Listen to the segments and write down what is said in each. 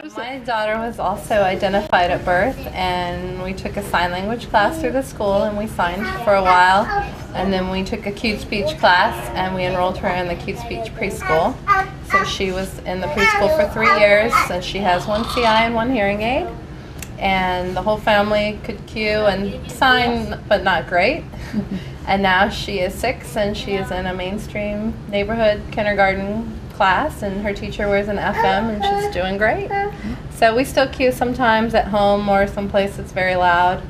My daughter was also identified at birth, and we took a sign language class through the school, and we signed for a while. And then we took a cute speech class, and we enrolled her in the cute speech preschool. So she was in the preschool for 3 years, and she has one CI and one hearing aid. And the whole family could cue and sign, but not great. And now she is 6, and she is in a mainstream neighborhood kindergarten class, and her teacher wears an FM, and she's doing great. So we still cue sometimes at home or someplace that's very loud,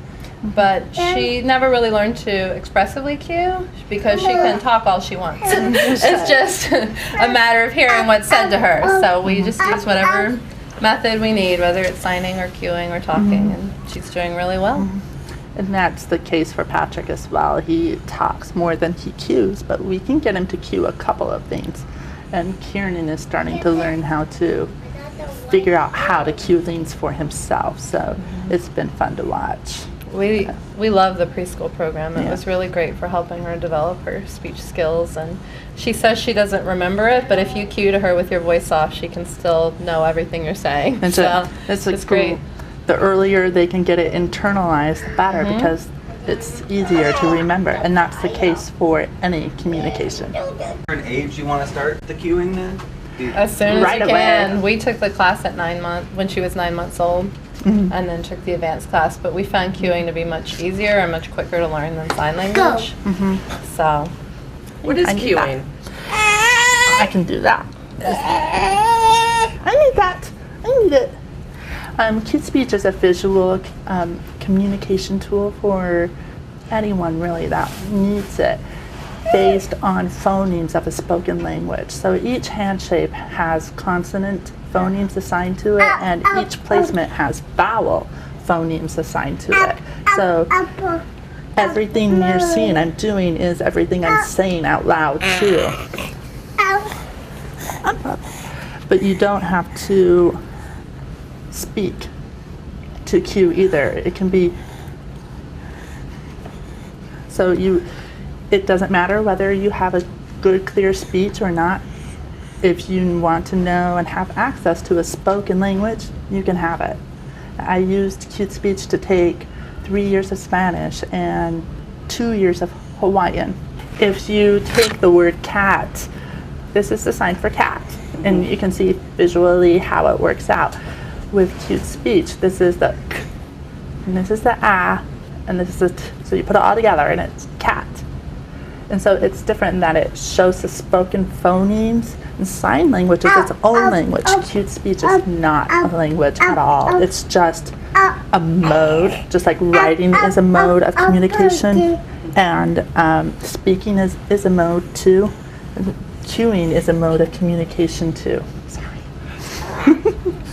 but she never really learned to expressively cue because she can talk all she wants. It's just a matter of hearing what's said to her. So we just use whatever method we need, whether it's signing or cueing or talking, and she's doing really well. And that's the case for Patrick as well. He talks more than he cues, but we can get him to cue a couple of things. And Kieran is starting to learn how to figure out how to cue things for himself. So it's been fun to watch. We love the preschool program. It Yeah. was really great for helping her develop her speech skills. And she says she doesn't remember it, but if you cue to her with your voice off, she can still know everything you're saying. And So it's it's cool. great. The earlier they can get it internalized, the better, because it's easier to remember. And that's the case for any communication. An age you want to start the cueing then? As soon as Right you away. can. We took the class at 9 months, when she was 9 months old, and then took the advanced class. But we found cueing to be much easier and much quicker to learn than sign language. So What is I need that. cueing? I can do that. I need that. I need it. Cute speech is a visual communication tool for anyone really that needs it, based on phonemes of a spoken language. So each hand shape has consonant phonemes assigned to it, and each placement has vowel phonemes assigned to it. So everything you're seeing I'm doing is everything I'm saying out loud too. But you don't have to speak to cue either. It can be, so it doesn't matter whether you have a good clear speech or not. If you want to know and have access to a spoken language, you can have it. I used cute speech to take 3 years of Spanish and 2 years of Hawaiian. If you take the word cat, this is the sign for cat, and you can see visually how it works out. With cute speech, this is the k, and this is the a, and this is the t. So you put it all together, and it's cat. And so it's different in that it shows the spoken phonemes, and sign language is its own language. Cute speech is not a language at all. It's just a mode, just like writing is a mode of communication, and speaking is a mode too. And cueing is a mode of communication too.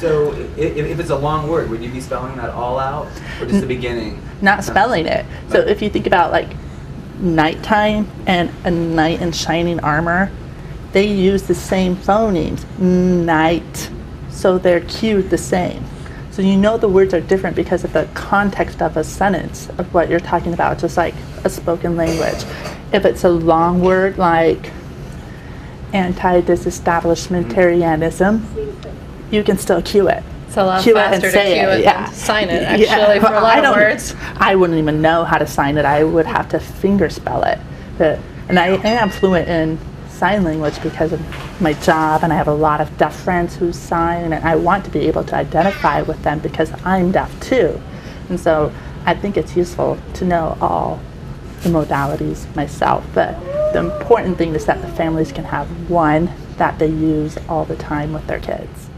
So if it's a long word, would you be spelling that all out, or just the beginning? Not spelling it. So if you think about like nighttime and a knight in shining armor, they use the same phonemes, night. So they're cued the same. So you know the words are different because of the context of a sentence of what you're talking about, just like a spoken language. If it's a long word like anti-disestablishmentarianism, you can still cue it. it's a lot Cue it and faster to say cue it, it yeah. than sign it, Yeah, actually, for a lot of words. I wouldn't even know how to sign it. I would have to finger spell it. And I am fluent in sign language because of my job, and I have a lot of deaf friends who sign, and I want to be able to identify with them because I'm deaf too. And so I think it's useful to know all the modalities myself. But the important thing is that the families can have one that they use all the time with their kids.